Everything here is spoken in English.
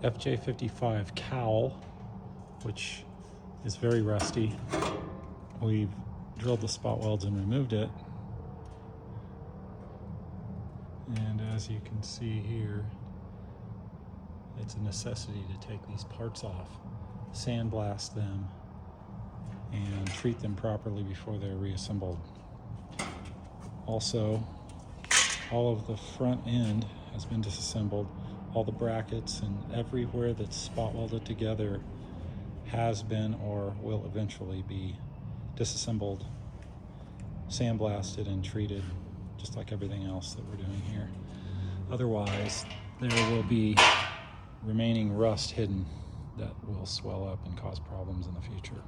FJ55 Cowl, which is very rusty. We've drilled the spot welds and removed it. And as you can see here, it's a necessity to take these parts off, sandblast them, and treat them properly before they're reassembled. Also, all of the front end has been disassembled. All the brackets and everywhere that's spot welded together has been or will eventually be disassembled, sandblasted, and treated just like everything else that we're doing here. Otherwise, there will be remaining rust hidden that will swell up and cause problems in the future.